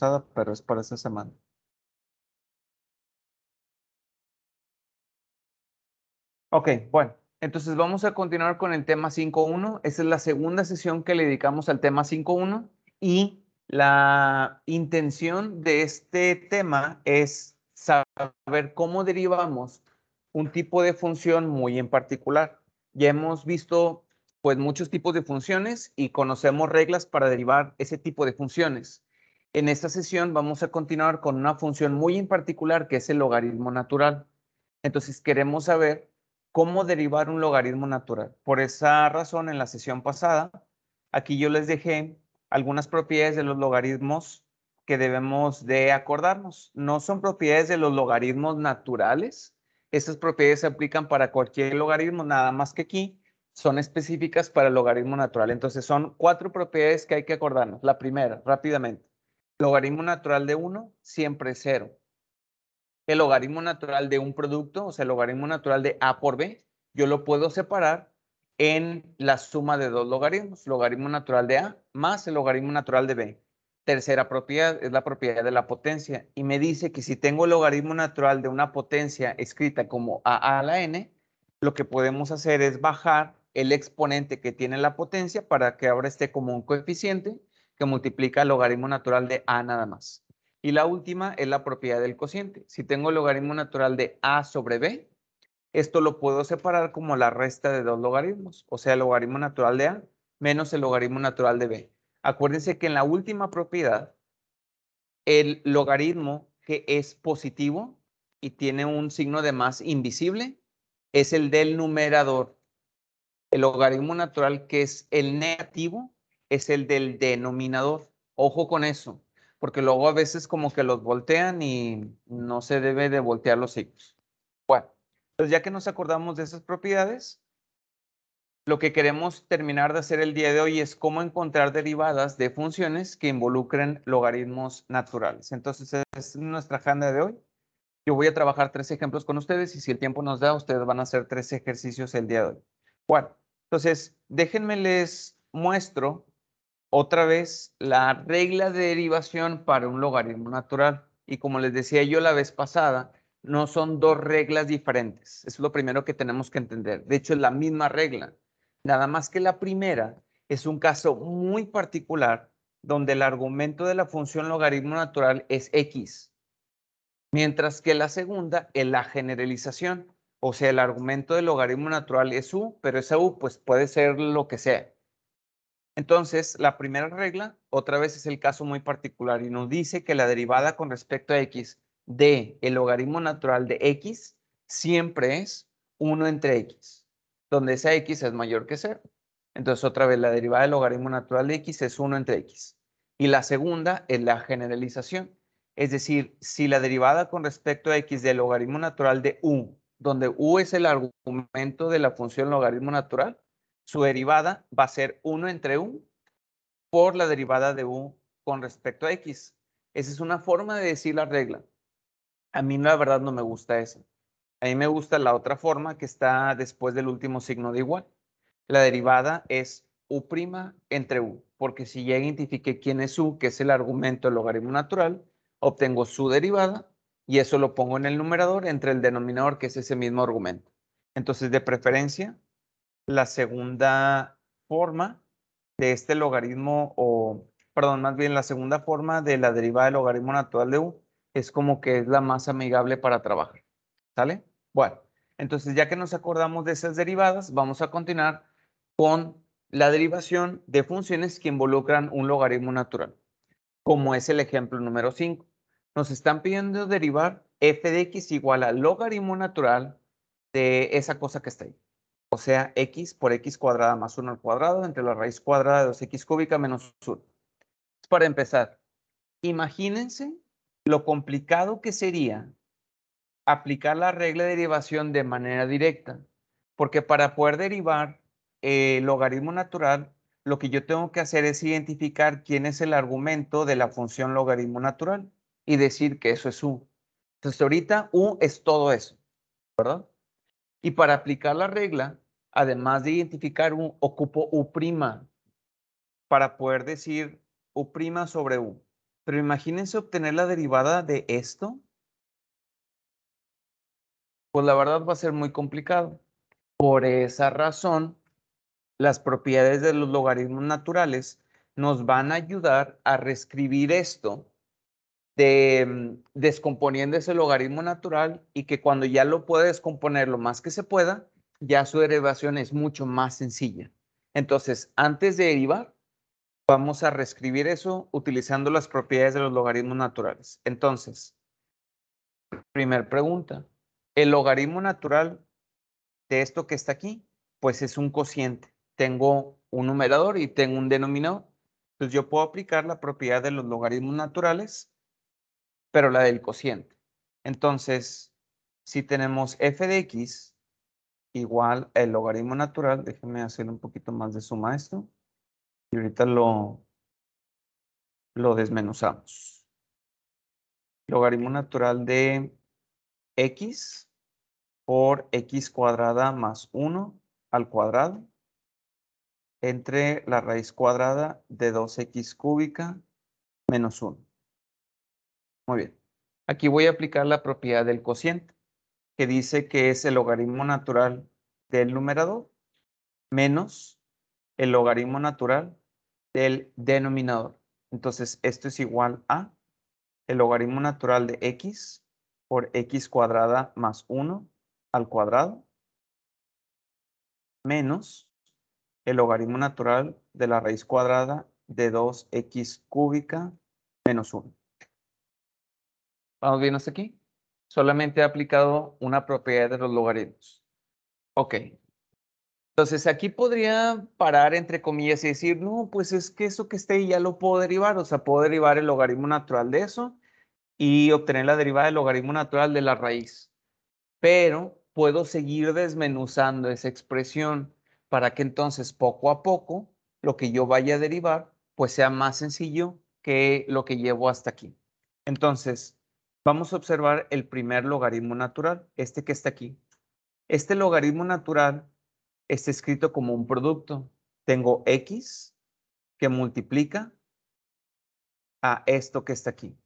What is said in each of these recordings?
pasada, pero es para esta semana. Ok, bueno, entonces vamos a continuar con el tema 5.1. Esta es la segunda sesión que le dedicamos al tema 5.1 y la intención de este tema es saber cómo derivamos un tipo de función muy en particular. Ya hemos visto pues muchos tipos de funciones y conocemos reglas para derivar ese tipo de funciones. En esta sesión vamos a continuar con una función muy en particular que es el logaritmo natural. Entonces queremos saber cómo derivar un logaritmo natural. Por esa razón, en la sesión pasada, aquí yo les dejé algunas propiedades de los logaritmos que debemos de acordarnos. No son propiedades de los logaritmos naturales. Estas propiedades se aplican para cualquier logaritmo, nada más que aquí son específicas para el logaritmo natural. Entonces son 4 propiedades que hay que acordarnos. La primera, rápidamente. Logaritmo natural de 1 siempre es 0. El logaritmo natural de un producto, o sea, el logaritmo natural de A por B, yo lo puedo separar en la suma de dos logaritmos, logaritmo natural de A más el logaritmo natural de B. Tercera propiedad es la propiedad de la potencia y me dice que si tengo el logaritmo natural de una potencia escrita como A a la n, lo que podemos hacer es bajar el exponente que tiene la potencia para que ahora esté como un coeficiente que multiplica el logaritmo natural de A nada más. Y la última es la propiedad del cociente. Si tengo el logaritmo natural de A sobre B, esto lo puedo separar como la resta de dos logaritmos, o sea, el logaritmo natural de A menos el logaritmo natural de B. Acuérdense que en la última propiedad, el logaritmo que es positivo y tiene un signo de más invisible es el del numerador. El logaritmo natural que es el negativo es el del denominador. Ojo con eso, porque luego a veces como que los voltean y no se debe de voltear los signos. Bueno, pues ya que nos acordamos de esas propiedades, lo que queremos terminar de hacer el día de hoy es cómo encontrar derivadas de funciones que involucren logaritmos naturales. Entonces, es nuestra agenda de hoy. Yo voy a trabajar 3 ejemplos con ustedes y si el tiempo nos da, ustedes van a hacer 3 ejercicios el día de hoy. Bueno, entonces, déjenme les muestro otra vez la regla de derivación para un logaritmo natural. Y como les decía yo la vez pasada, no son dos reglas diferentes. Eso es lo primero que tenemos que entender. De hecho, es la misma regla. Nada más que la primera es un caso muy particular donde el argumento de la función logaritmo natural es x, mientras que la segunda es la generalización. O sea, el argumento del logaritmo natural es u, pero esa u pues puede ser lo que sea. Entonces, la primera regla, otra vez es el caso muy particular y nos dice que la derivada con respecto a x de el logaritmo natural de x siempre es 1 entre x, donde esa x es mayor que 0. Entonces, otra vez, la derivada del logaritmo natural de x es 1 entre x. Y la segunda es la generalización. Es decir, si la derivada con respecto a x del logaritmo natural de u, donde u es el argumento de la función logaritmo natural, su derivada va a ser 1 entre u por la derivada de u con respecto a x. Esa es una forma de decir la regla. A mí la verdad no me gusta esa. A mí me gusta la otra forma que está después del último signo de igual. La derivada es u' entre u, porque si ya identifiqué quién es u, que es el argumento del logaritmo natural, obtengo su derivada y eso lo pongo en el numerador entre el denominador, que es ese mismo argumento. Entonces, de preferencia, la segunda forma de este logaritmo, o perdón, más bien la segunda forma de la derivada del logaritmo natural de u es como que es la más amigable para trabajar. ¿Sale? Bueno, entonces ya que nos acordamos de esas derivadas, vamos a continuar con la derivación de funciones que involucran un logaritmo natural, como es el ejemplo número 5. Nos están pidiendo derivar f de x igual al logaritmo natural de esa cosa que está ahí. O sea, x por x cuadrada más 1 al cuadrado entre la raíz cuadrada de 2x cúbica menos 1. Para empezar, imagínense lo complicado que sería aplicar la regla de derivación de manera directa, porque para poder derivar el logaritmo natural, lo que yo tengo que hacer es identificar quién es el argumento de la función logaritmo natural y decir que eso es u. Entonces, ahorita u es todo eso, ¿verdad? Y para aplicar la regla, además de identificar u, ocupo u' para poder decir u' sobre u. Pero imagínense obtener la derivada de esto. Pues la verdad va a ser muy complicado. Por esa razón, las propiedades de los logaritmos naturales nos van a ayudar a reescribir esto descomponiendo ese logaritmo natural y que cuando ya lo pueda descomponer lo más que se pueda, ya su derivación es mucho más sencilla. Entonces, antes de derivar, vamos a reescribir eso utilizando las propiedades de los logaritmos naturales. Entonces, primera pregunta, el logaritmo natural de esto que está aquí, pues es un cociente. Tengo un numerador y tengo un denominador. Entonces yo puedo aplicar la propiedad de los logaritmos naturales, pero la del cociente. Entonces, si tenemos f de x igual el logaritmo natural, déjenme hacer un poquito más de suma a esto, y ahorita lo desmenuzamos. Logaritmo natural de x por x cuadrada más 1 al cuadrado entre la raíz cuadrada de 2x cúbica menos 1. Muy bien. Aquí voy a aplicar la propiedad del cociente, que dice que es el logaritmo natural del numerador menos el logaritmo natural del denominador. Entonces, esto es igual a el logaritmo natural de x por x cuadrada más 1 al cuadrado menos el logaritmo natural de la raíz cuadrada de 2x cúbica menos 1. ¿Vamos bien hasta aquí? Solamente he aplicado una propiedad de los logaritmos. Ok. Entonces aquí podría parar entre comillas y decir, no, pues es que eso que esté ahí ya lo puedo derivar. O sea, puedo derivar el logaritmo natural de eso y obtener la derivada del logaritmo natural de la raíz. Pero puedo seguir desmenuzando esa expresión para que entonces poco a poco lo que yo vaya a derivar pues sea más sencillo que lo que llevo hasta aquí. Entonces, vamos a observar el primer logaritmo natural, este que está aquí. Este logaritmo natural está escrito como un producto. Tengo x que multiplica a esto que está aquí.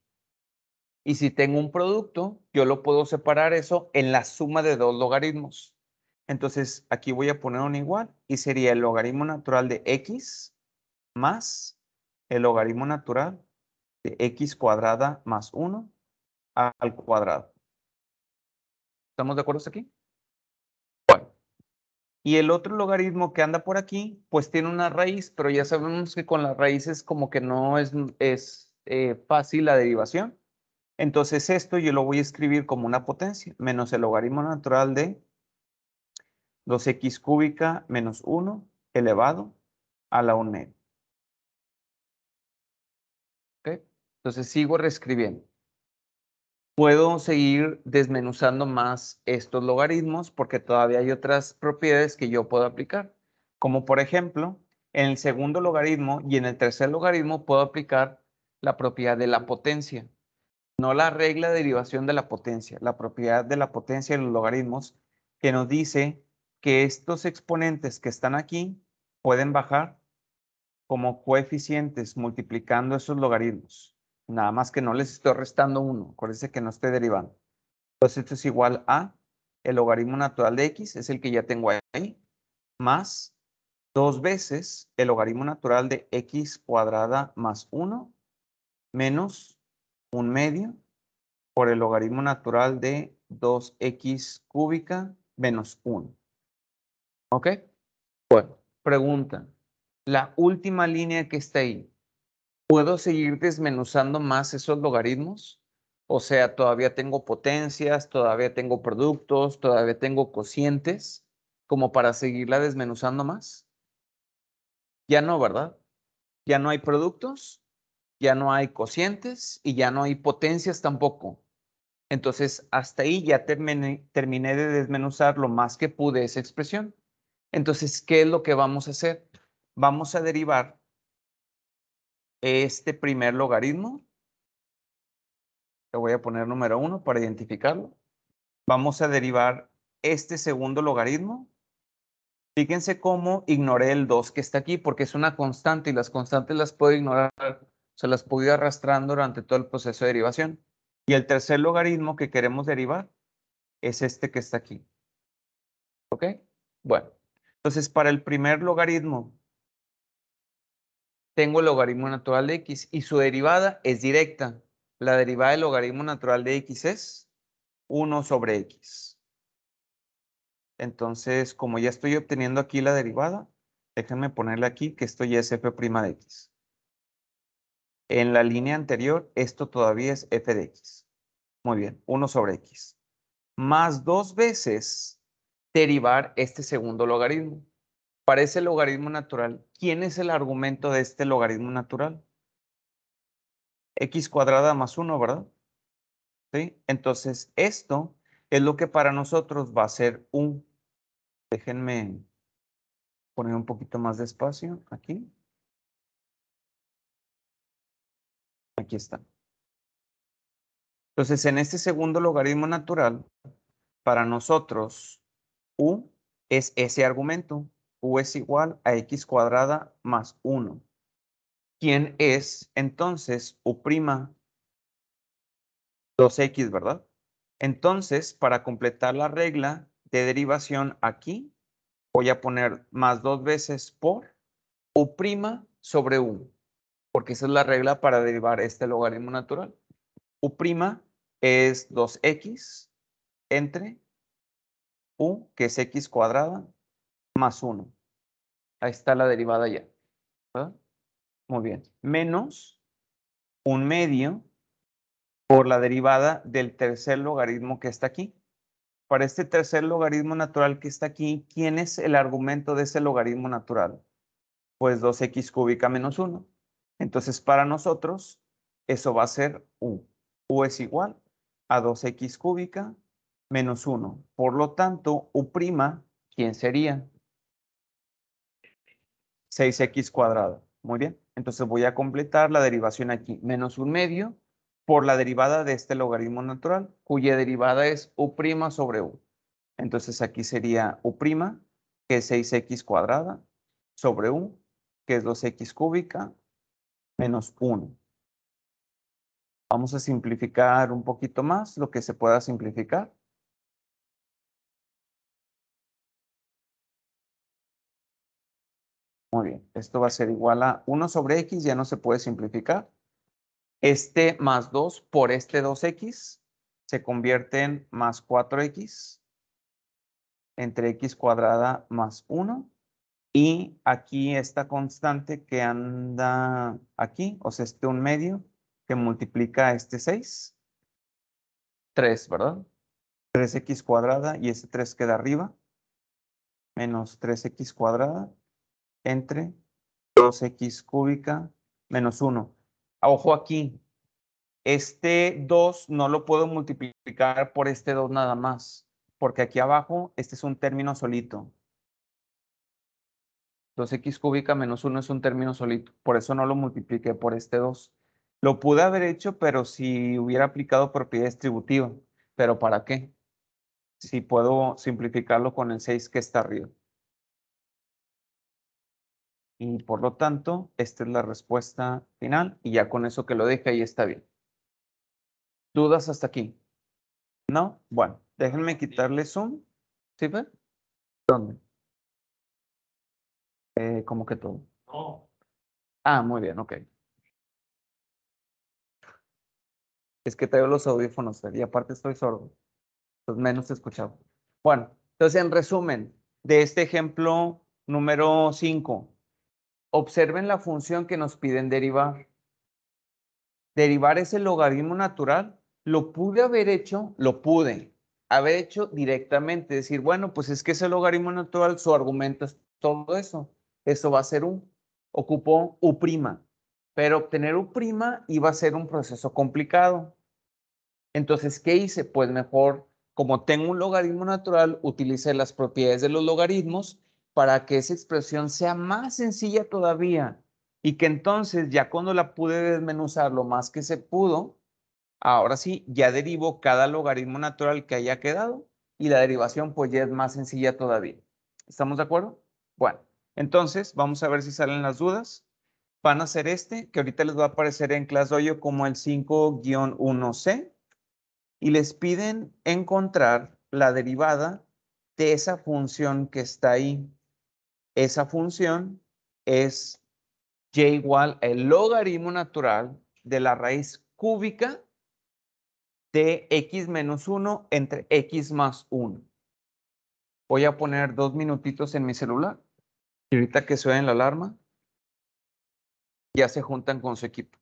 Y si tengo un producto, yo lo puedo separar eso en la suma de dos logaritmos. Entonces, aquí voy a poner un igual y sería el logaritmo natural de x más el logaritmo natural de x cuadrada más 1 al cuadrado. ¿Estamos de acuerdo hasta aquí? Bueno. Y el otro logaritmo que anda por aquí, pues tiene una raíz, pero ya sabemos que con las raíces como que no es fácil la derivación. Entonces esto yo lo voy a escribir como una potencia, menos el logaritmo natural de 2x cúbica menos 1 elevado a la 1. ¿Ok? Entonces sigo reescribiendo. Puedo seguir desmenuzando más estos logaritmos porque todavía hay otras propiedades que yo puedo aplicar. Como por ejemplo, en el segundo logaritmo y en el tercer logaritmo puedo aplicar la propiedad de la potencia. No la regla de derivación de la potencia, la propiedad de la potencia de los logaritmos que nos dice que estos exponentes que están aquí pueden bajar como coeficientes multiplicando esos logaritmos. Nada más que no les estoy restando 1. Acuérdense que no estoy derivando. Entonces esto es igual a el logaritmo natural de x, es el que ya tengo ahí, más 2 veces el logaritmo natural de x cuadrada más 1 menos 1/2 por el logaritmo natural de 2x cúbica menos 1. ¿Ok? Bueno, pregunta. La última línea que está ahí, ¿puedo seguir desmenuzando más esos logaritmos? O sea, todavía tengo potencias, todavía tengo productos, todavía tengo cocientes, como para seguirla desmenuzando más. Ya no, ¿verdad? Ya no hay productos, ya no hay cocientes y ya no hay potencias tampoco. Entonces, hasta ahí ya terminé de desmenuzar lo más que pude esa expresión. Entonces, ¿qué es lo que vamos a hacer? Vamos a derivar este primer logaritmo. Le voy a poner número 1 para identificarlo. Vamos a derivar este segundo logaritmo. Fíjense cómo ignoré el 2 que está aquí porque es una constante y las constantes las puedo ignorar Se las puedo ir arrastrando durante todo el proceso de derivación. Y el tercer logaritmo que queremos derivar es este que está aquí. ¿Ok? Bueno, entonces para el primer logaritmo tengo el logaritmo natural de x y su derivada es directa. La derivada del logaritmo natural de x es 1 sobre x. Entonces, como ya estoy obteniendo aquí la derivada, déjenme ponerle aquí que esto ya es f' de x. En la línea anterior, esto todavía es f de x. Muy bien, 1 sobre x. Más 2 veces derivar este segundo logaritmo. Para ese logaritmo natural, ¿quién es el argumento de este logaritmo natural? X cuadrada más 1, ¿verdad? ¿Sí? Entonces, esto es lo que para nosotros va a ser un... Déjenme poner un poquito más de espacio aquí. Aquí está. Entonces, en este segundo logaritmo natural, para nosotros, u es ese argumento. U es igual a x cuadrada más 1. ¿Quién es entonces u'? 2x, ¿verdad? Entonces, para completar la regla de derivación aquí, voy a poner más 2 veces por u' sobre u, porque esa es la regla para derivar este logaritmo natural. U' es 2x entre u, que es x cuadrada, más 1. Ahí está la derivada ya, ¿verdad? Muy bien. Menos 1/2 por la derivada del tercer logaritmo que está aquí. Para este tercer logaritmo natural que está aquí, ¿quién es el argumento de ese logaritmo natural? Pues 2x cúbica menos 1. Entonces, para nosotros, eso va a ser u. U es igual a 2x cúbica menos 1. Por lo tanto, u', ¿quién sería? 6x cuadrado. Muy bien. Entonces voy a completar la derivación aquí. Menos 1/2 por la derivada de este logaritmo natural, cuya derivada es u' sobre u. Entonces aquí sería u', que es 6x cuadrada, sobre u, que es 2x cúbica, menos 1. Vamos a simplificar un poquito más lo que se pueda simplificar. Muy bien, esto va a ser igual a 1 sobre x, ya no se puede simplificar. Este más 2 por este 2x se convierte en más 4x entre x cuadrada más 1. Y aquí esta constante que anda aquí, o sea, este 1/2 que multiplica este 6. 3, ¿verdad? 3x cuadrada y ese 3 queda arriba. Menos 3x cuadrada entre 2x cúbica menos 1. Ojo aquí, este 2 no lo puedo multiplicar por este 2 nada más, porque aquí abajo este es un término solito. 2x cúbica menos 1 es un término solito, por eso no lo multipliqué por este 2. Lo pude haber hecho, pero si hubiera aplicado propiedad distributiva. ¿Pero para qué? Si puedo simplificarlo con el 6 que está arriba. Y por lo tanto, esta es la respuesta final. Y ya con eso que lo deje ahí está bien. ¿Dudas hasta aquí? ¿No? Bueno, déjenme quitarle zoom. ¿Sí ve? ¿Dónde? ¿Cómo que todo? No. Ah, muy bien, ok. Es que traigo los audífonos y aparte estoy sordo. Entonces menos escuchado. Bueno, entonces en resumen, de este ejemplo número 5, observen la función que nos piden derivar. Derivar ese logaritmo natural, lo pude haber hecho directamente, decir, bueno, pues es que ese logaritmo natural, su argumento es todo eso. Eso va a ser ocupó u', pero obtener u' iba a ser un proceso complicado. Entonces, ¿qué hice? Pues mejor, como tengo un logaritmo natural, utilicé las propiedades de los logaritmos para que esa expresión sea más sencilla todavía y que entonces ya cuando la pude desmenuzar lo más que se pudo, ahora sí, ya derivo cada logaritmo natural que haya quedado y la derivación pues ya es más sencilla todavía. ¿Estamos de acuerdo? Bueno, entonces vamos a ver si salen las dudas. van a ser que ahorita les va a aparecer en ClassDojo como el 5-1C, y les piden encontrar la derivada de esa función que está ahí. Esa función es y igual el logaritmo natural de la raíz cúbica de x menos 1 entre x más 1. Voy a poner 2 minutitos en mi celular y ahorita que suene la alarma, ya se juntan con su equipo.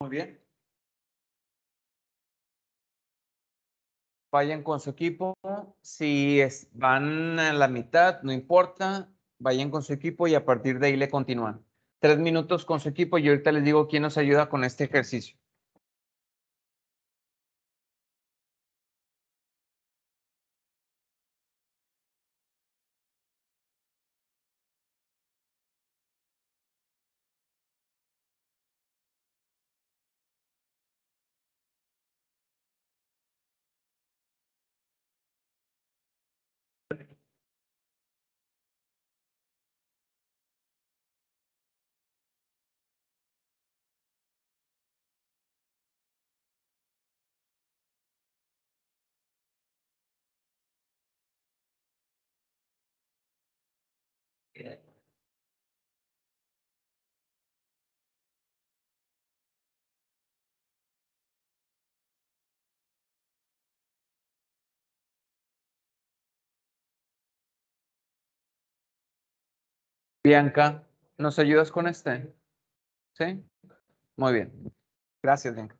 Muy bien. Vayan con su equipo. Si van a la mitad, no importa. Vayan con su equipo y a partir de ahí le continúan. 3 minutos con su equipo y ahorita les digo quién nos ayuda con este ejercicio. Bianca, ¿nos ayudas con este? ¿Sí? Muy bien. Gracias, Bianca.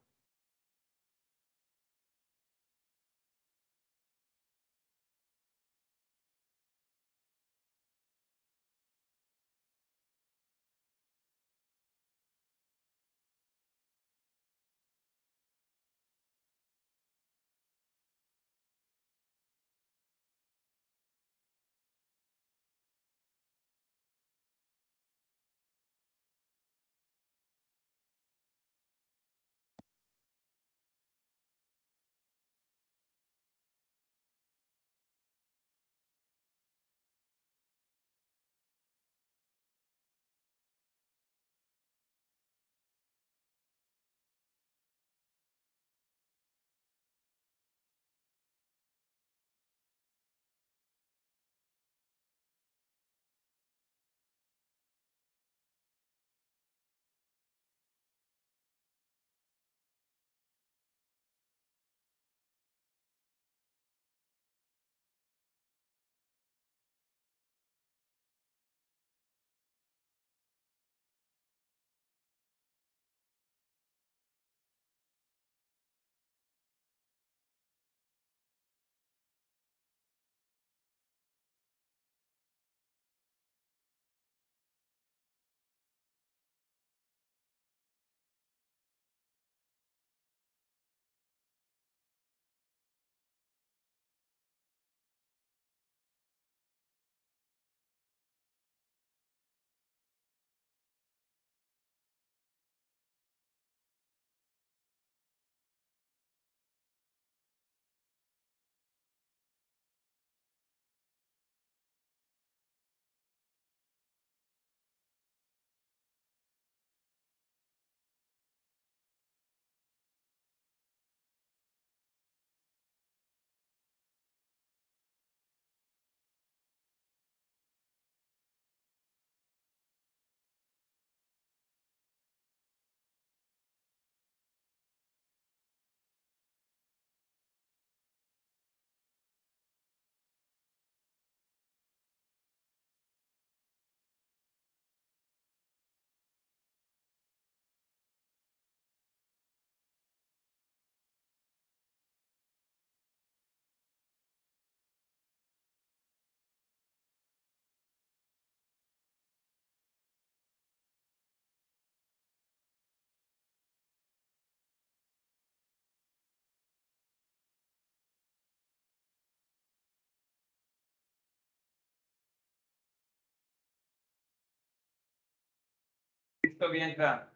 Listo, Bianca.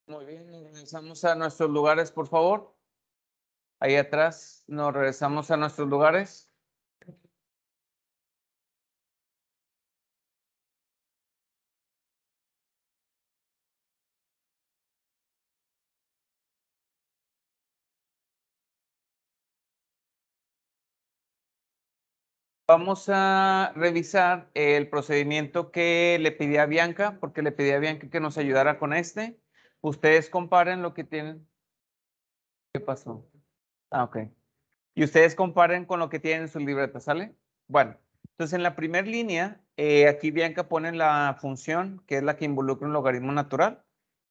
Muy bien, nos regresamos a nuestros lugares, por favor. Ahí atrás, nos regresamos a nuestros lugares. Vamos a revisar el procedimiento que le pedí a Bianca, porque le pedí a Bianca que nos ayudara con este. Ustedes comparen lo que tienen. ¿Qué pasó? Ah, ok. Y ustedes comparen con lo que tienen en su libreta, ¿sale? Bueno, entonces en la primera línea, aquí Bianca pone la función, que es la que involucra un logaritmo natural.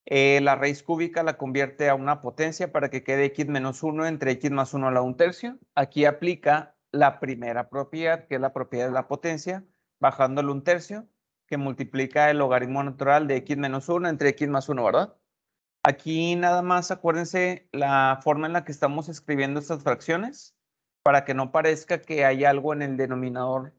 La raíz cúbica la convierte a una potencia para que quede x menos 1 entre x más 1 a la 1/3. Aquí aplica la primera propiedad, que es la propiedad de la potencia, bajándole 1/3, que multiplica el logaritmo natural de x menos 1 entre x más 1, ¿verdad? Aquí nada más acuérdense la forma en la que estamos escribiendo estas fracciones para que no parezca que hay algo en el denominador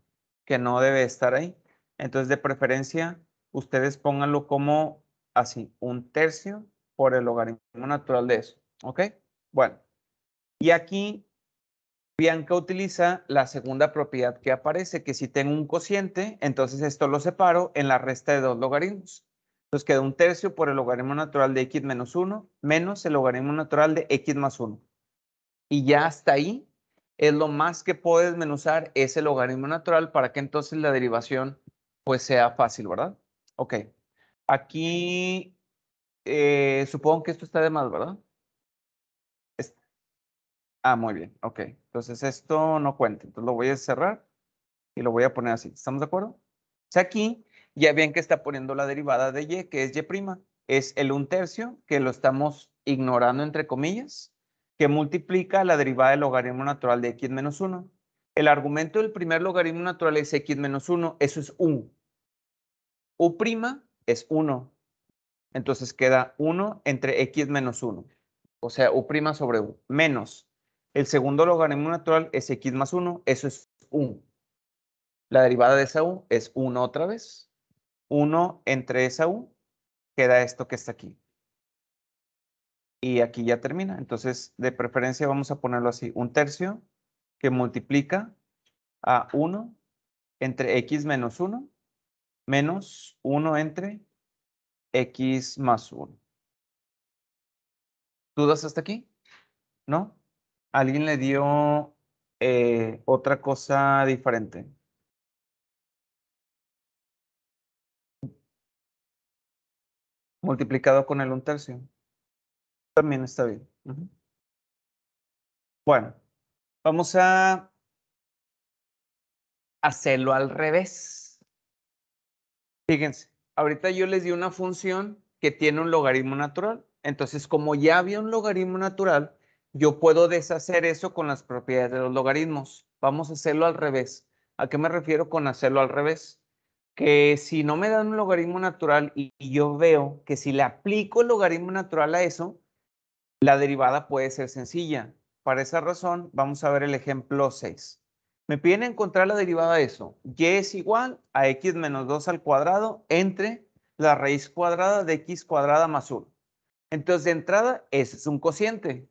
que no debe estar ahí. Entonces, de preferencia, ustedes pónganlo como así, 1/3 por el logaritmo natural de eso. ¿Ok? Bueno, y aquí Bianca utiliza la segunda propiedad que aparece, que si tengo un cociente, entonces esto lo separo en la resta de dos logaritmos. Entonces queda 1/3 por el logaritmo natural de x menos 1 menos el logaritmo natural de x más 1. Y ya hasta ahí es lo más que puedo desmenuzar ese logaritmo natural para que entonces la derivación pues sea fácil, ¿verdad? Ok. Aquí supongo que esto está de más, ¿verdad? Es- muy bien. Ok. Entonces esto no cuenta. Entonces lo voy a cerrar y lo voy a poner así. ¿Estamos de acuerdo? O sea, aquí ya ven que está poniendo la derivada de y, que es y'. Es el 1/3, que lo estamos ignorando entre comillas, que multiplica la derivada del logaritmo natural de x menos 1. El argumento del primer logaritmo natural es x menos 1. Eso es u. U' es 1. Entonces queda 1 entre x menos 1. O sea, u' sobre u. Menos. El segundo logaritmo natural es x más 1. Eso es u. La derivada de esa u es 1 otra vez. 1 entre esa u queda esto que está aquí. Y aquí ya termina. Entonces, de preferencia vamos a ponerlo así. 1/3 que multiplica a 1 entre x menos 1 menos 1 entre x más 1. ¿Dudas hasta aquí? ¿No? ¿Alguien le dio otra cosa diferente? Multiplicado con el 1/3. También está bien. Ujú. Bueno, vamos a hacerlo al revés. Fíjense, ahorita yo les di una función que tiene un logaritmo natural. Entonces, como ya había un logaritmo natural, yo puedo deshacer eso con las propiedades de los logaritmos. Vamos a hacerlo al revés. ¿A qué me refiero con hacerlo al revés? Que si no me dan un logaritmo natural y yo veo que si le aplico el logaritmo natural a eso, la derivada puede ser sencilla. Para esa razón, vamos a ver el ejemplo 6. Me piden encontrar la derivada de eso. Y es igual a x menos 2 al cuadrado entre la raíz cuadrada de x cuadrada más 1. Entonces, de entrada, ese es un cociente.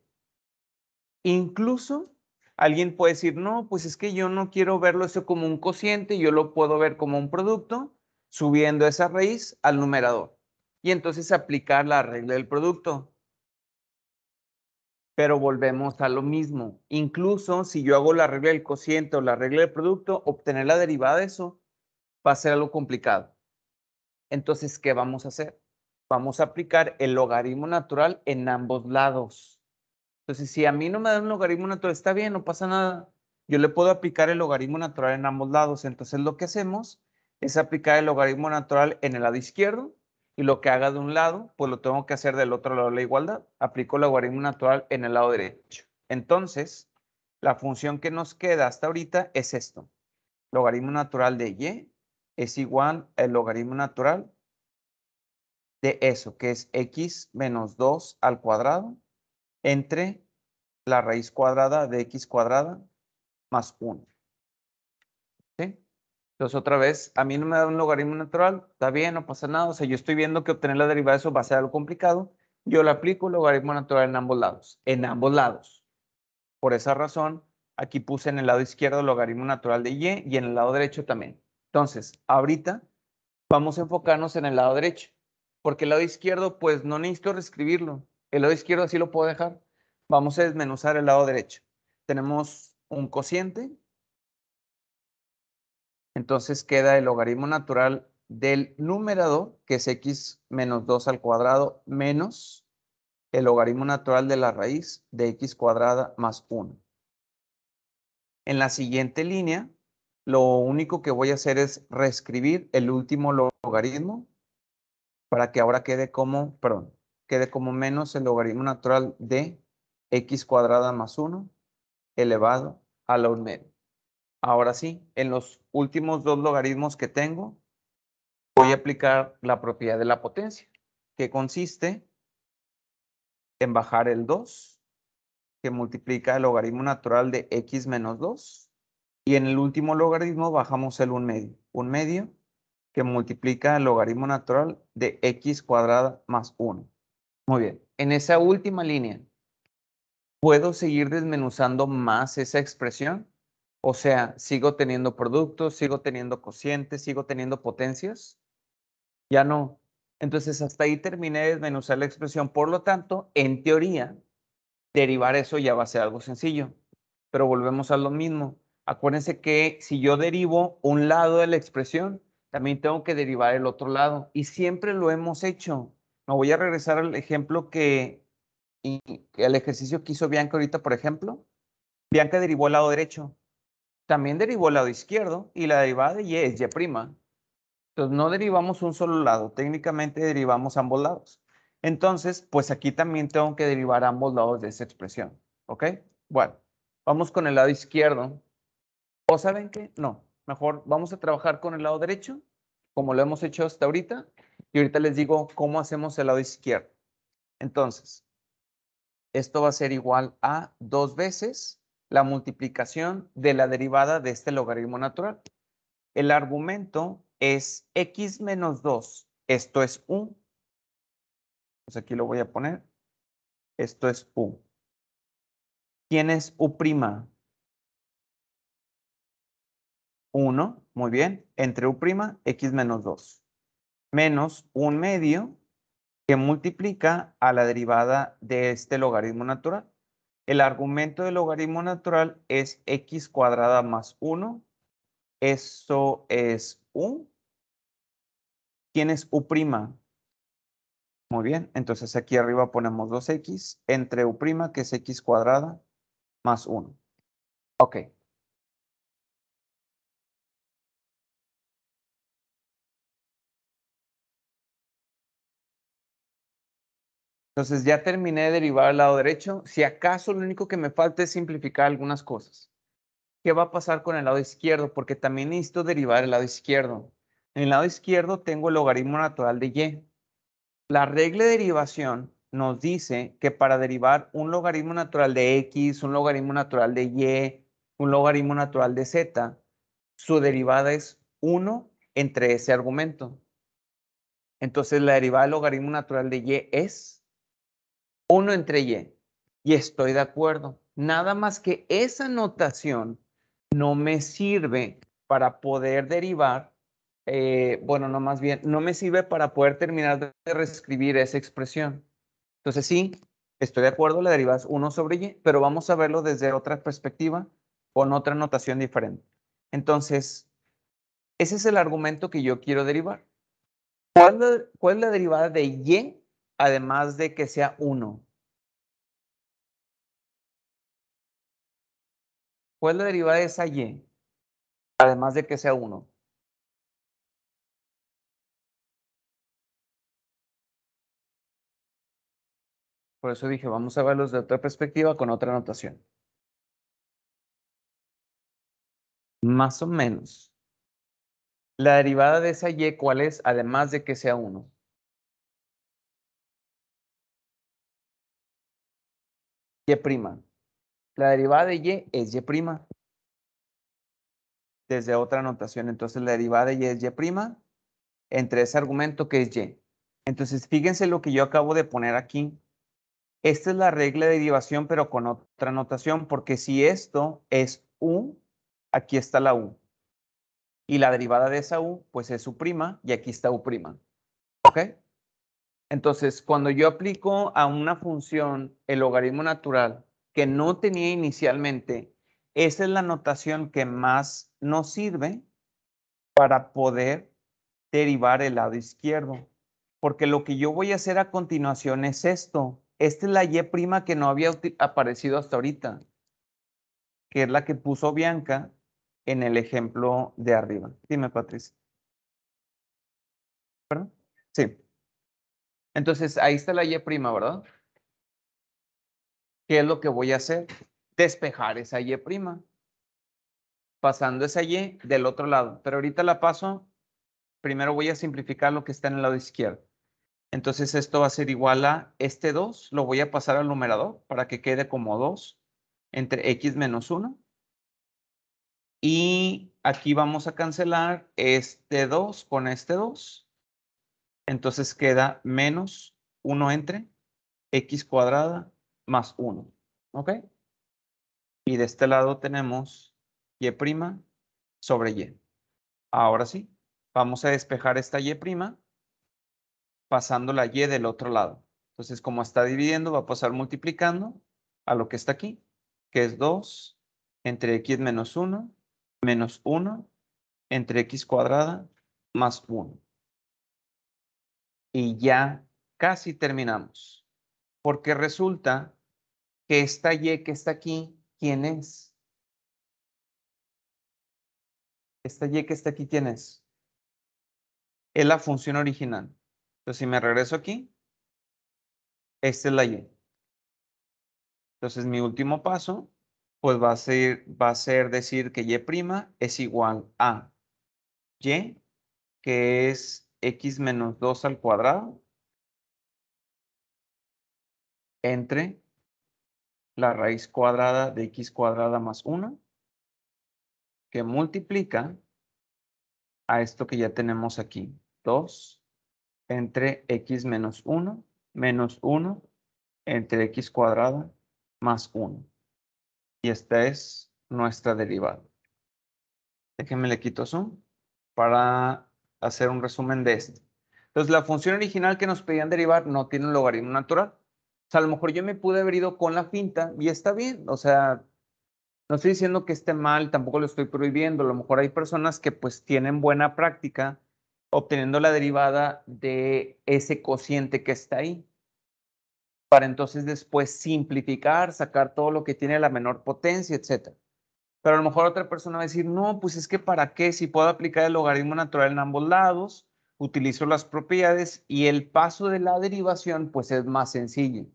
Incluso, alguien puede decir, no, pues es que yo no quiero verlo eso como un cociente, yo lo puedo ver como un producto, subiendo esa raíz al numerador. Y entonces aplicar la regla del producto. Pero volvemos a lo mismo. Incluso si yo hago la regla del cociente o la regla del producto, obtener la derivada de eso va a ser algo complicado. Entonces, ¿qué vamos a hacer? Vamos a aplicar el logaritmo natural en ambos lados. Entonces, si a mí no me dan un logaritmo natural, está bien, no pasa nada. Yo le puedo aplicar el logaritmo natural en ambos lados. Entonces, lo que hacemos es aplicar el logaritmo natural en el lado izquierdo y lo que haga de un lado, pues lo tengo que hacer del otro lado de la igualdad. Aplico el logaritmo natural en el lado derecho. Entonces, la función que nos queda hasta ahorita es esto. Logaritmo natural de y es igual al logaritmo natural de eso, que es x menos 2 al cuadrado entre la raíz cuadrada de x cuadrada más 1. ¿Sí? Entonces, otra vez, a mí no me da un logaritmo natural, está bien, no pasa nada. O sea, yo estoy viendo que obtener la derivada de eso va a ser algo complicado. Yo le aplico el logaritmo natural en ambos lados. En ambos lados. Por esa razón, aquí puse en el lado izquierdo el logaritmo natural de y en el lado derecho también. Entonces, ahorita vamos a enfocarnos en el lado derecho. Porque el lado izquierdo, pues no necesito reescribirlo. El lado izquierdo así lo puedo dejar. Vamos a desmenuzar el lado derecho. Tenemos un cociente. Entonces queda el logaritmo natural del numerador, que es x menos 2 al cuadrado, menos el logaritmo natural de la raíz de x cuadrada más 1. En la siguiente línea, lo único que voy a hacer es reescribir el último logaritmo para que ahora quede como, perdón, quede como menos el logaritmo natural de x cuadrada más 1 elevado a la 1/2. Ahora sí, en los últimos dos logaritmos que tengo, voy a aplicar la propiedad de la potencia, que consiste en bajar el 2, que multiplica el logaritmo natural de x menos 2, y en el último logaritmo bajamos el 1/2. 1/2 que multiplica el logaritmo natural de x cuadrada más 1. Muy bien, en esa última línea, ¿puedo seguir desmenuzando más esa expresión? O sea, ¿sigo teniendo productos, sigo teniendo cocientes, sigo teniendo potencias? Ya no. Entonces, hasta ahí terminé de desmenuzar la expresión. Por lo tanto, en teoría, derivar eso ya va a ser algo sencillo. Pero volvemos a lo mismo. Acuérdense que si yo derivo un lado de la expresión, también tengo que derivar el otro lado. Y siempre lo hemos hecho. Me voy a regresar al ejemplo el ejercicio que hizo Bianca ahorita, por ejemplo. Bianca derivó el lado derecho. También derivó el lado izquierdo. Y la derivada de y es y'. Entonces, no derivamos un solo lado, técnicamente derivamos ambos lados. Entonces, pues aquí también tengo que derivar ambos lados de esa expresión. ¿Ok? Bueno, vamos con el lado izquierdo. ¿O saben qué? No, mejor vamos a trabajar con el lado derecho, como lo hemos hecho hasta ahorita. Y ahorita les digo cómo hacemos el lado izquierdo. Entonces, esto va a ser igual a 2 veces la multiplicación de la derivada de este logaritmo natural. El argumento es x menos 2. Esto es u. Pues aquí lo voy a poner. Esto es u. ¿Quién es u'? 1. muy bien, entre u', x menos 2, menos 1/2 que multiplica a la derivada de este logaritmo natural. El argumento del logaritmo natural es x cuadrada más 1. Eso es u. ¿Quién es u'? Muy bien, entonces aquí arriba ponemos 2x entre u', que es x cuadrada, más 1. Ok. Entonces ya terminé de derivar al lado derecho. Si acaso lo único que me falta es simplificar algunas cosas. ¿Qué va a pasar con el lado izquierdo? Porque también necesito derivar el lado izquierdo. En el lado izquierdo tengo el logaritmo natural de y. La regla de derivación nos dice que para derivar un logaritmo natural de x, un logaritmo natural de y, un logaritmo natural de z, su derivada es 1 entre ese argumento. Entonces la derivada del logaritmo natural de y es 1 entre y. Y estoy de acuerdo. Nada más que esa notación no me sirve para poder derivar, bueno, no más bien, no me sirve para poder terminar de reescribir esa expresión. Entonces sí, estoy de acuerdo, la derivada es 1 sobre y, pero vamos a verlo desde otra perspectiva, con otra notación diferente. Entonces, ese es el argumento que yo quiero derivar. ¿Cuál es la derivada de y, además de que sea 1? ¿Cuál es la derivada de esa y, además de que sea 1? Por eso dije, vamos a verlos de otra perspectiva con otra notación. Más o menos. La derivada de esa y, ¿cuál es? Además de que sea 1. Y'. La derivada de y es y'. Desde otra notación. Entonces la derivada de y es y' entre ese argumento que es y. Entonces fíjense lo que yo acabo de poner aquí. Esta es la regla de derivación, pero con otra notación, porque si esto es u, aquí está la u. Y la derivada de esa u, pues es u', y aquí está u'. ¿Ok? Entonces, cuando yo aplico a una función el logaritmo natural que no tenía inicialmente, esa es la notación que más nos sirve para poder derivar el lado izquierdo. Porque lo que yo voy a hacer a continuación es esto. Esta es la y' que no había aparecido hasta ahorita, que es la que puso Bianca en el ejemplo de arriba. Dime, Patricia. ¿Perdón? Sí. Entonces, ahí está la y', ¿verdad? ¿Qué es lo que voy a hacer? Despejar esa y', pasando esa y del otro lado. Pero ahorita la paso, primero voy a simplificar lo que está en el lado izquierdo. Entonces esto va a ser igual a este 2, lo voy a pasar al numerador para que quede como 2 entre x menos 1. Y aquí vamos a cancelar este 2 con este 2. Entonces queda menos 1 entre x cuadrada más 1. ¿Ok? Y de este lado tenemos y' sobre y. Ahora sí, vamos a despejar esta y', pasando la y del otro lado. Entonces, como está dividiendo, va a pasar multiplicando a lo que está aquí, que es 2 entre x menos 1, menos 1 entre x cuadrada más 1. Y ya casi terminamos. Porque resulta que esta y que está aquí, ¿quién es? Esta y que está aquí, ¿quién es? Es la función original. Entonces, si me regreso aquí, esta es la y. Entonces, mi último paso, pues va a ser decir que y' es igual a y, que es x menos 2 al cuadrado, entre la raíz cuadrada de x cuadrada más 1, que multiplica a esto que ya tenemos aquí, 2 entre x menos 1 entre x cuadrada más 1. Y esta es nuestra derivada. Déjenme le quito zoom. para hacer un resumen de esto. Entonces, la función original que nos pedían derivar no tiene un logaritmo natural. O sea, a lo mejor yo me pude haber ido con la finta y está bien. O sea, no estoy diciendo que esté mal, tampoco lo estoy prohibiendo. A lo mejor hay personas que pues tienen buena práctica obteniendo la derivada de ese cociente que está ahí, para entonces después simplificar, sacar todo lo que tiene la menor potencia, etcétera. Pero a lo mejor otra persona va a decir, no, pues es que ¿para qué? Si puedo aplicar el logaritmo natural en ambos lados, utilizo las propiedades y el paso de la derivación pues es más sencillo.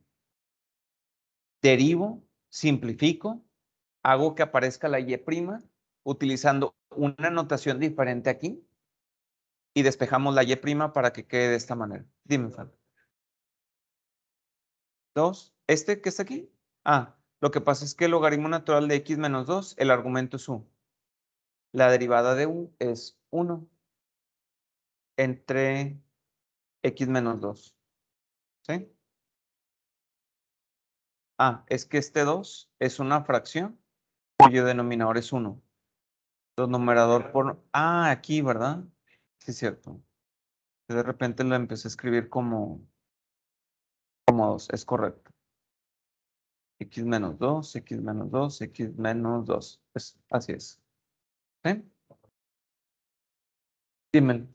Derivo, simplifico, hago que aparezca la y' utilizando una notación diferente aquí y despejamos la y' para que quede de esta manera. Dime, Fab. 2. ¿Este que está aquí? Ah, lo que pasa es que el logaritmo natural de x menos 2, el argumento es u. La derivada de u es 1 entre x menos 2. ¿Sí? Ah, es que este 2 es una fracción cuyo denominador es 1. Entonces, numerador por... Ah, aquí, ¿verdad? Sí, es cierto. De repente lo empecé a escribir como 2. Es correcto. X menos 2, x menos 2, x menos 2. Así es. ¿Sí? Dímelo.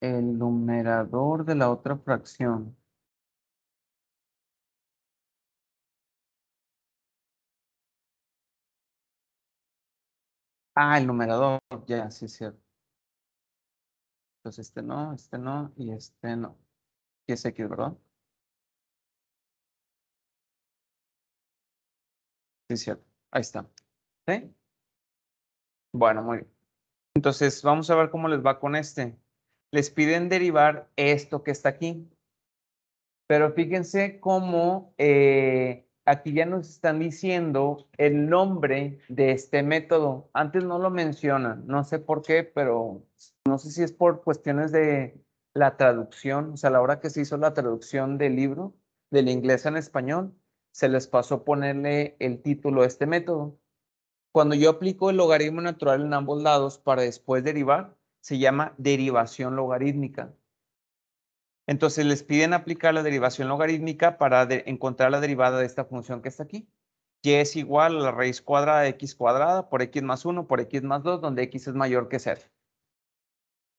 El numerador de la otra fracción. Ah, el numerador. Ya, sí, es cierto. Entonces este no y este no. Y es X, ¿verdad? Sí, es cierto. Ahí está. ¿Sí? Bueno, muy bien. Entonces, vamos a ver cómo les va con este. Les piden derivar esto que está aquí. Pero fíjense cómo aquí ya nos están diciendo el nombre de este método. Antes no lo mencionan, no sé por qué, pero no sé si es por cuestiones de la traducción. O sea, a la hora que se hizo la traducción del libro, del inglés en español, se les pasó ponerle el título a este método. Cuando yo aplico el logaritmo natural en ambos lados para después derivar, se llama derivación logarítmica. Entonces les piden aplicar la derivación logarítmica para encontrar la derivada de esta función que está aquí. Y es igual a la raíz cuadrada de x cuadrada por x más 1 por x más 2, donde x es mayor que 0.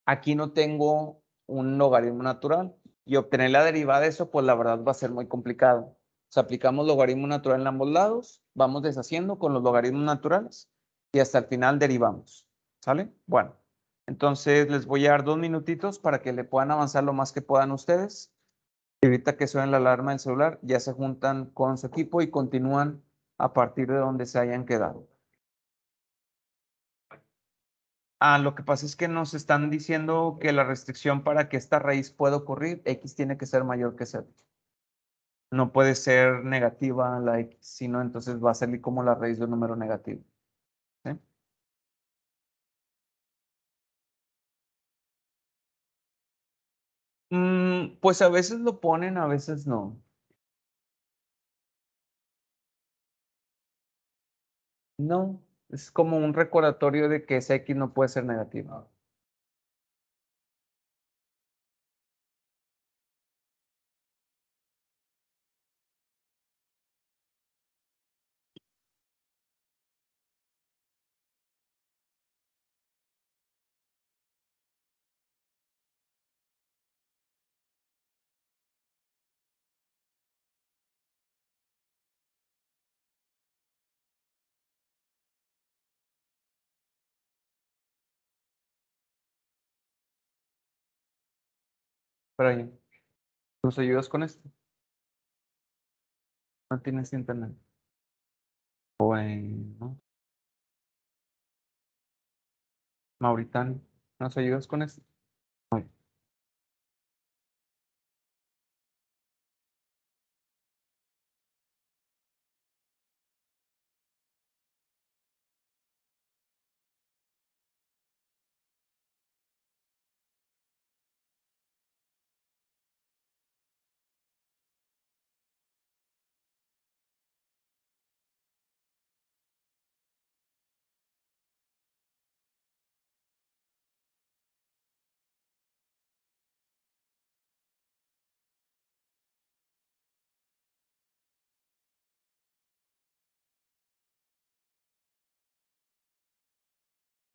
Aquí no tengo un logaritmo natural. Y obtener la derivada de eso, pues la verdad va a ser muy complicado. O sea, aplicamos logaritmo natural en ambos lados, vamos deshaciendo con los logaritmos naturales y hasta el final derivamos. ¿Sale? Bueno, entonces les voy a dar 2 minutitos para que le puedan avanzar lo más que puedan ustedes. Y ahorita que suena la alarma del celular, ya se juntan con su equipo y continúan a partir de donde se hayan quedado. Ah, lo que pasa es que nos están diciendo que la restricción para que esta raíz pueda ocurrir, x tiene que ser mayor que 0. No puede ser negativa la x, sino entonces va a salir como la raíz de un número negativo. ¿Sí? Pues a veces lo ponen, a veces no. No, es como un recordatorio de que ese x no puede ser negativo. Pero ahí, ¿nos ayudas con esto? No tienes internet. Bueno, Mauritania, ¿nos ayudas con esto? Ay.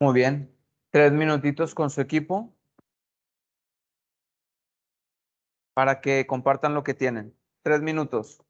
Muy bien. 3 minutitos con su equipo para que compartan lo que tienen. 3 minutos.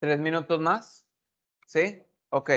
¿3 minutos más? ¿Sí? Ok.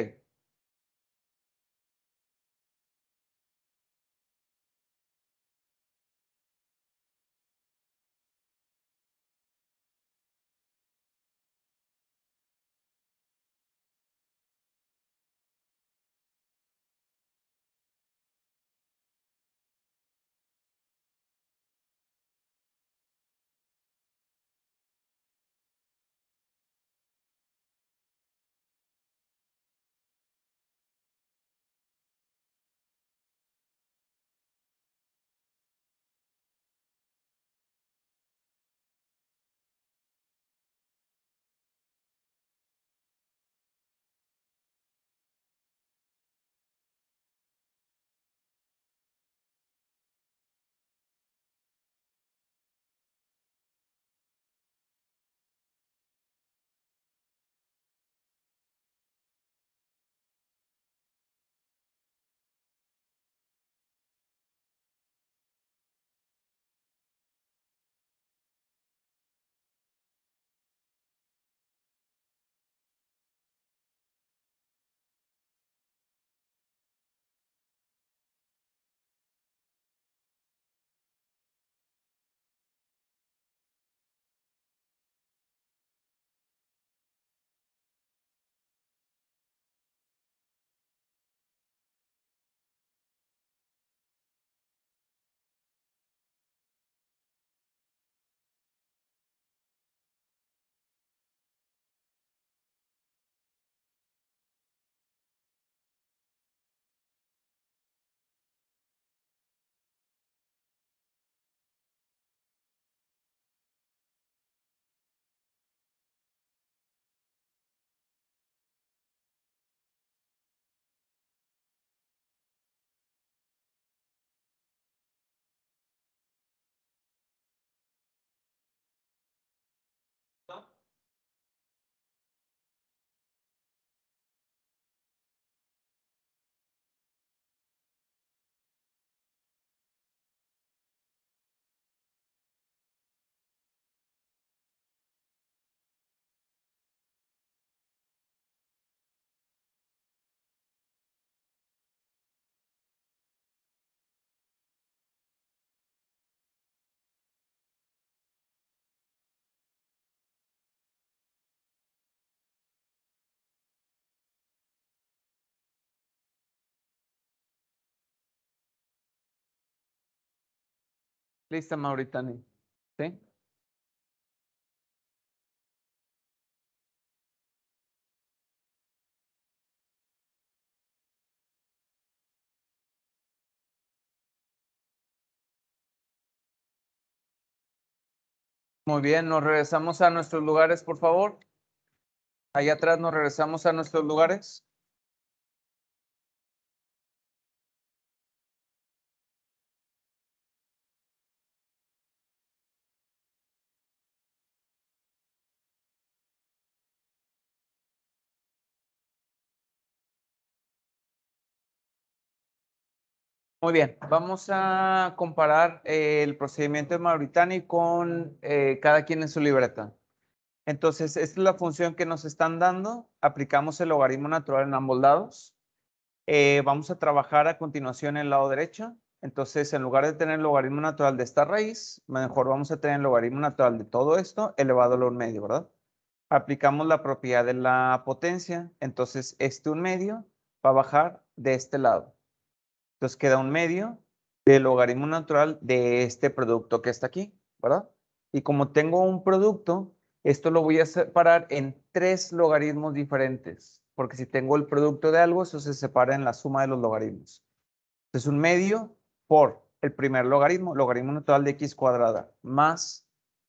Lista, Mauritania. ¿Sí? Muy bien, nos regresamos a nuestros lugares, por favor. Allá atrás nos regresamos a nuestros lugares. Muy bien, vamos a comparar el procedimiento de Mauritania con cada quien en su libreta. Entonces, esta es la función que nos están dando. Aplicamos el logaritmo natural en ambos lados. Vamos a trabajar a continuación en el lado derecho. Entonces, en lugar de tener el logaritmo natural de esta raíz, mejor vamos a tener el logaritmo natural de todo esto elevado a 1/2, ¿verdad? Aplicamos la propiedad de la potencia. Entonces, este 1/2 va a bajar de este lado. Entonces, queda 1/2 del logaritmo natural de este producto que está aquí, ¿verdad? Y como tengo un producto, esto lo voy a separar en 3 logaritmos diferentes, porque si tengo el producto de algo, eso se separa en la suma de los logaritmos. Entonces, 1/2 por el primer logaritmo, logaritmo natural de x cuadrada, más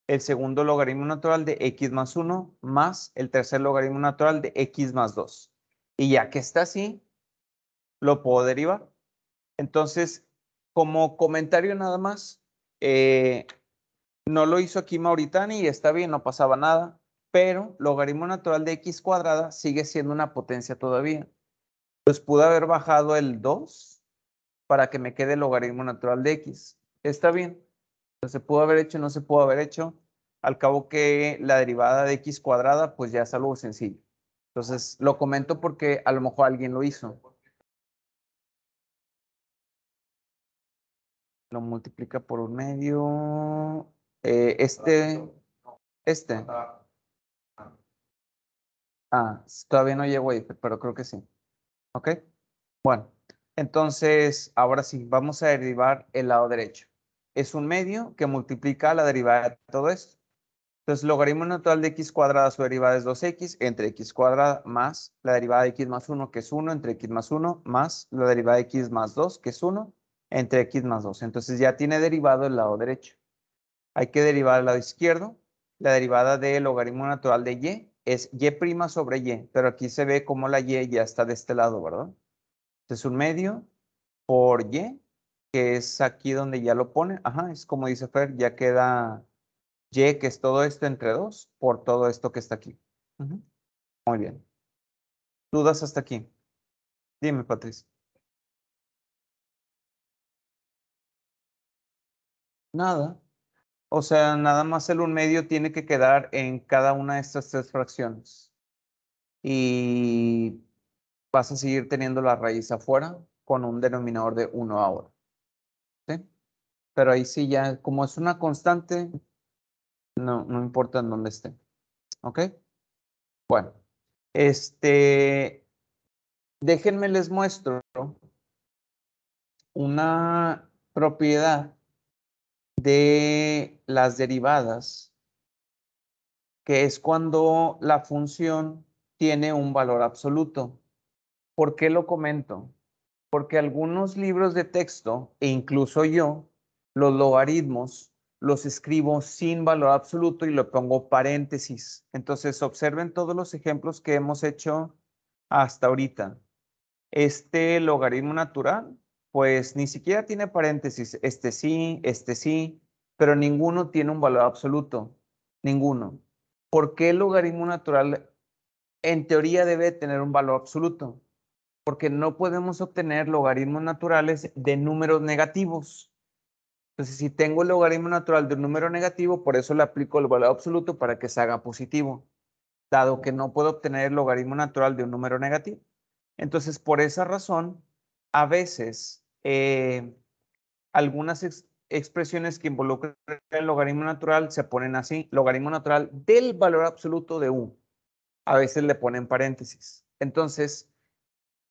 el segundo logaritmo natural de x más 1, más el tercer logaritmo natural de x más 2. Y ya que está así, lo puedo derivar. Entonces, como comentario nada más, no lo hizo aquí Mauritania y está bien, no pasaba nada, pero logaritmo natural de x cuadrada sigue siendo una potencia todavía. Entonces pude haber bajado el 2 para que me quede el logaritmo natural de x. Está bien. Entonces, se pudo haber hecho, no se pudo haber hecho. Al cabo que la derivada de x cuadrada, pues ya es algo sencillo. Entonces, lo comento porque a lo mejor alguien lo hizo. Lo multiplica por 1/2. Este. Todavía no llego ahí, pero creo que sí. ¿Ok? Bueno, entonces, ahora sí, vamos a derivar el lado derecho. Es 1/2 que multiplica la derivada de todo esto. Entonces, logaritmo natural de x cuadrada, su derivada es 2x entre x cuadrada más la derivada de x más 1, que es 1, entre x más 1, más la derivada de x más 2, que es 1, entre x más 2. Entonces, ya tiene derivado el lado derecho. Hay que derivar el lado izquierdo. La derivada del logaritmo natural de y es y' sobre y, pero aquí se ve como la y ya está de este lado, ¿verdad? Entonces, 1/2 por y, que es aquí donde ya lo pone. Ajá, es como dice Fer, ya queda y, que es todo esto entre 2, por todo esto que está aquí. Ujú. Muy bien. ¿Dudas hasta aquí? Dime, Patricia. Nada. O sea, nada más el 1/2 tiene que quedar en cada una de estas 3 fracciones. Y vas a seguir teniendo la raíz afuera con un denominador de 1 ahora. ¿Sí? Pero ahí sí ya, como es una constante, no importa en dónde esté. ¿Ok? Bueno, déjenme les muestro una propiedad de las derivadas, que es cuando la función tiene un valor absoluto. ¿Por qué lo comento? Porque algunos libros de texto, e incluso yo, los logaritmos los escribo sin valor absoluto y le pongo paréntesis. Entonces, observen todos los ejemplos que hemos hecho hasta ahorita. Este logaritmo natural, pues ni siquiera tiene paréntesis. Este sí, pero ninguno tiene un valor absoluto. Ninguno. ¿por qué el logaritmo natural en teoría debe tener un valor absoluto? Porque no podemos obtener logaritmos naturales de números negativos. Entonces, si tengo el logaritmo natural de un número negativo, por eso le aplico el valor absoluto para que se haga positivo, dado que no puedo obtener el logaritmo natural de un número negativo. Entonces, por esa razón, a veces algunas expresiones que involucran el logaritmo natural se ponen así, logaritmo natural del valor absoluto de u. A veces le ponen paréntesis. Entonces,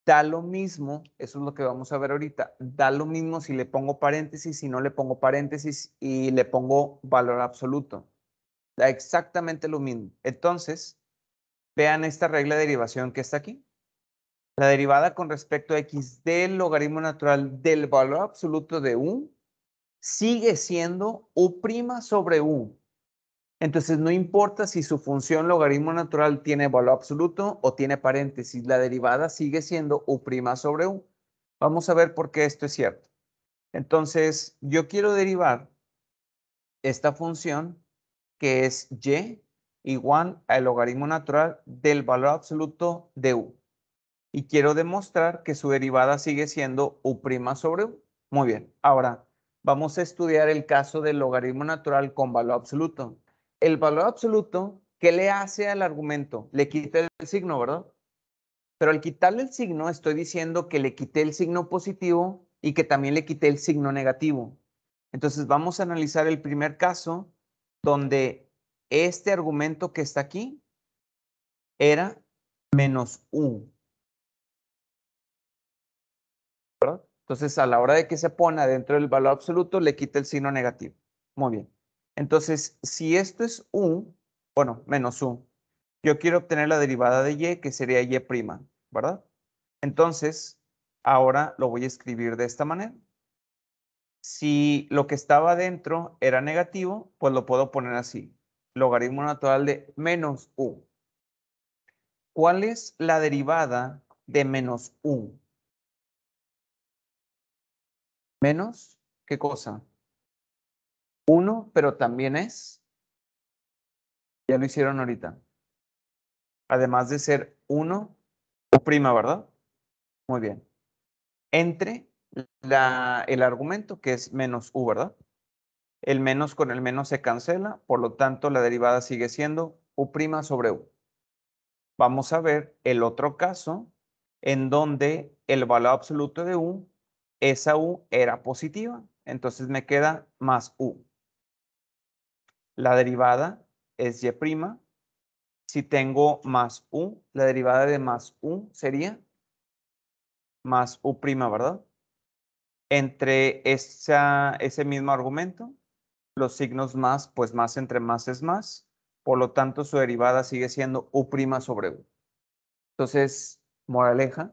da lo mismo, eso es lo que vamos a ver ahorita, da lo mismo si le pongo paréntesis, si no le pongo paréntesis y le pongo valor absoluto. Da exactamente lo mismo. Entonces, vean esta regla de derivación que está aquí. La derivada con respecto a x del logaritmo natural del valor absoluto de u sigue siendo u' sobre u. Entonces, no importa si su función logaritmo natural tiene valor absoluto o tiene paréntesis, la derivada sigue siendo u' sobre u. Vamos a ver por qué esto es cierto. Entonces, yo quiero derivar esta función que es y igual al logaritmo natural del valor absoluto de u. Y quiero demostrar que su derivada sigue siendo u' sobre u. Muy bien. Ahora, vamos a estudiar el caso del logaritmo natural con valor absoluto. El valor absoluto, ¿qué le hace al argumento? Le quita el signo, ¿verdad? Pero al quitarle el signo, estoy diciendo que le quité el signo positivo y que también le quité el signo negativo. Entonces, vamos a analizar el primer caso donde este argumento que está aquí era menos u. ¿Verdad? Entonces, a la hora de que se pone dentro del valor absoluto, le quita el signo negativo. Muy bien. Entonces, si esto es u, bueno, menos u, yo quiero obtener la derivada de y, que sería y', ¿verdad? Entonces, ahora lo voy a escribir de esta manera. Si lo que estaba dentro era negativo, pues lo puedo poner así. Logaritmo natural de menos u. ¿Cuál es la derivada de menos u? Menos, ¿qué cosa? 1, pero también es, ya lo hicieron ahorita. Además de ser 1, u', ¿verdad? Muy bien. Entre el argumento que es menos u, ¿verdad? El menos con el menos se cancela, por lo tanto la derivada sigue siendo u' sobre u. Vamos a ver el otro caso en donde el valor absoluto de u, esa u era positiva, entonces me queda más u. La derivada es y'. Si tengo más u, la derivada de más u sería más u', ¿verdad? Entre ese mismo argumento, los signos más, pues más entre más es más. Por lo tanto, su derivada sigue siendo u' sobre u. Entonces, moraleja,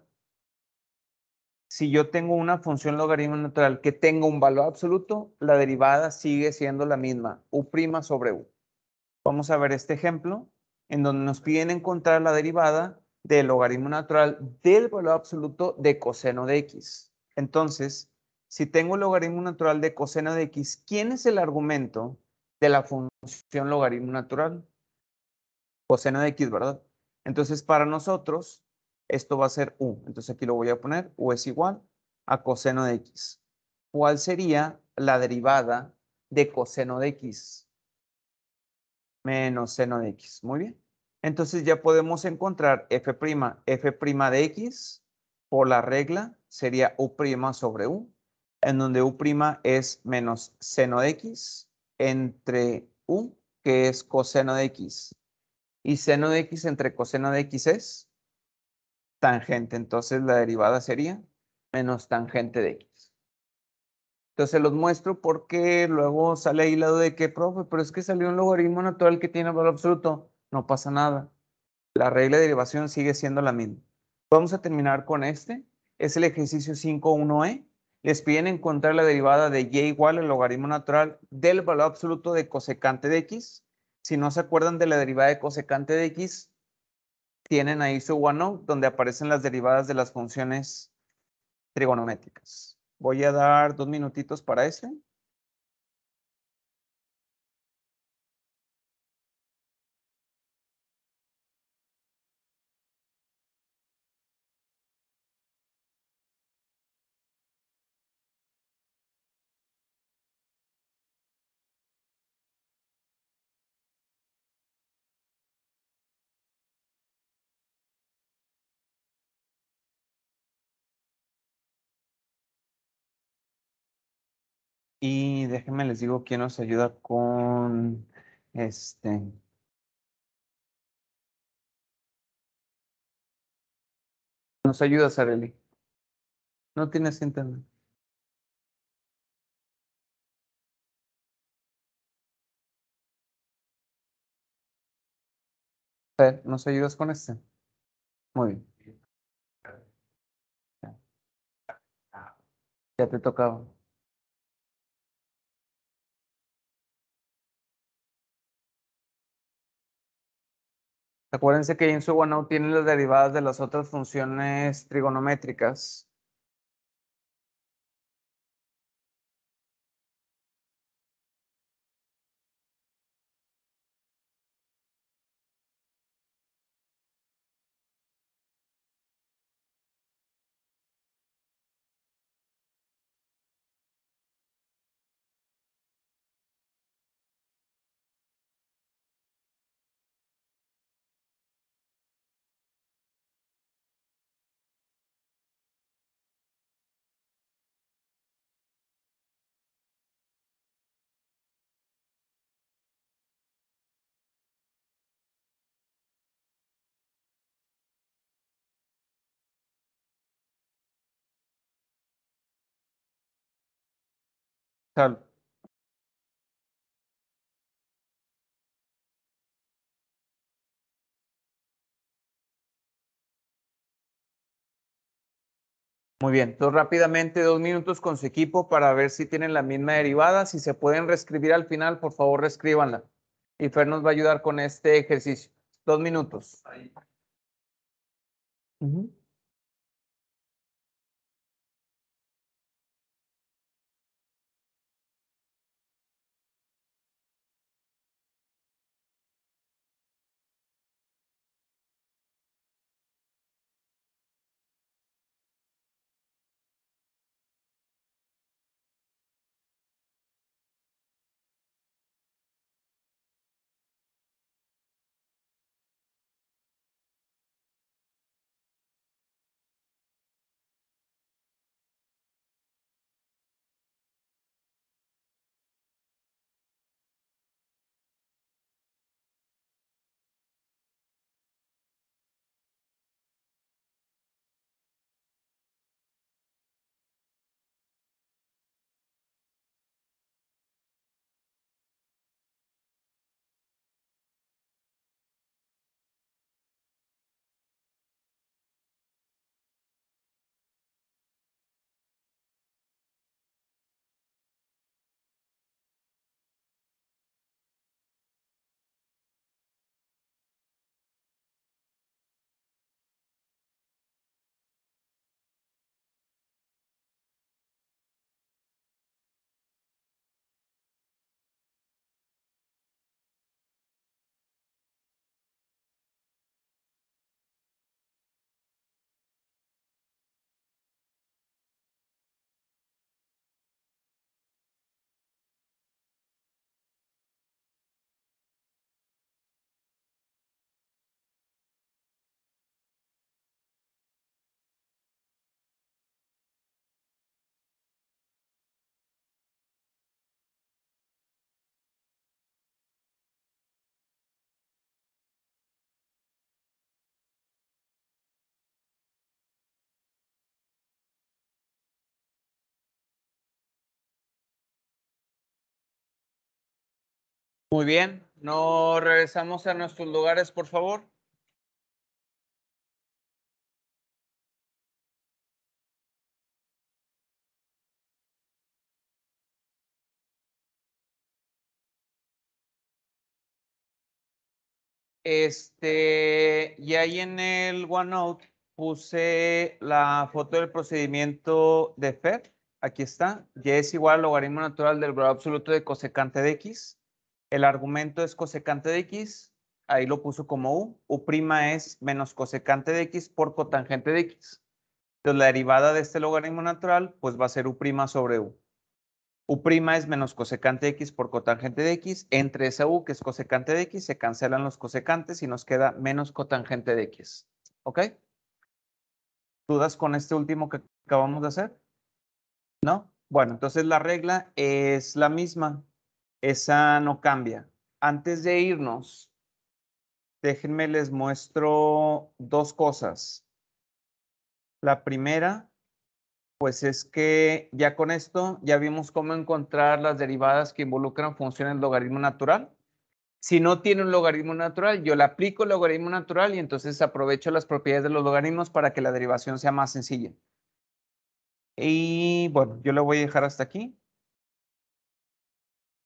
si yo tengo una función logaritmo natural que tenga un valor absoluto, la derivada sigue siendo la misma, u' sobre u. Vamos a ver este ejemplo en donde nos piden encontrar la derivada del logaritmo natural del valor absoluto de coseno de x. Entonces, si tengo el logaritmo natural de coseno de x, ¿quién es el argumento de la función logaritmo natural? Coseno de x, ¿verdad? Entonces, para nosotros, esto va a ser u. Entonces, aquí lo voy a poner. U es igual a coseno de x. ¿Cuál sería la derivada de coseno de x? Menos seno de x. Muy bien. Entonces ya podemos encontrar f' de x por la regla sería u' sobre u, en donde u' es menos seno de x entre u, que es coseno de x. Y seno de x entre coseno de x es tangente. Entonces la derivada sería menos tangente de x. Entonces los muestro porque luego sale ahí la duda de que, profe, pero es que salió un logaritmo natural que tiene valor absoluto. No pasa nada. La regla de derivación sigue siendo la misma. Vamos a terminar con este. Es el ejercicio 5.1e. Les piden encontrar la derivada de y igual al logaritmo natural del valor absoluto de cosecante de x. Si no se acuerdan de la derivada de cosecante de x, tienen ahí su OneNote donde aparecen las derivadas de las funciones trigonométricas. Voy a dar 2 minutitos para este. Y déjenme les digo quién nos ayuda con este. Nos ayuda, Sareli. No tienes internet. Fer, ¿nos ayudas con este? Muy bien. Ya te tocaba. Acuérdense que ahí en su OneNote tienen las derivadas de las otras funciones trigonométricas. Sal. Muy bien, entonces rápidamente 2 minutos con su equipo para ver si tienen la misma derivada. Si se pueden reescribir al final, por favor, reescríbanla. Y Fer nos va a ayudar con este ejercicio. 2 minutos. Ujú. Muy bien, no regresamos a nuestros lugares, por favor. Y ahí en el OneNote puse la foto del procedimiento de Fer. Aquí está. Y es igual al logaritmo natural del grado absoluto de cosecante de x. El argumento es cosecante de x. Ahí lo puso como u. U' es menos cosecante de x por cotangente de x. Entonces la derivada de este logaritmo natural pues va a ser u' sobre u. U' es menos cosecante de x por cotangente de x. Entre esa u, que es cosecante de x, se cancelan los cosecantes y nos queda menos cotangente de x. ¿Ok? ¿Dudas con este último que acabamos de hacer? ¿No? Bueno, entonces la regla es la misma. Esa no cambia. Antes de irnos, déjenme les muestro dos cosas. La primera, pues es que ya con esto ya vimos cómo encontrar las derivadas que involucran funciones logaritmo natural. Si no tiene un logaritmo natural, yo le aplico el logaritmo natural y entonces aprovecho las propiedades de los logaritmos para que la derivación sea más sencilla. Y bueno, yo lo voy a dejar hasta aquí.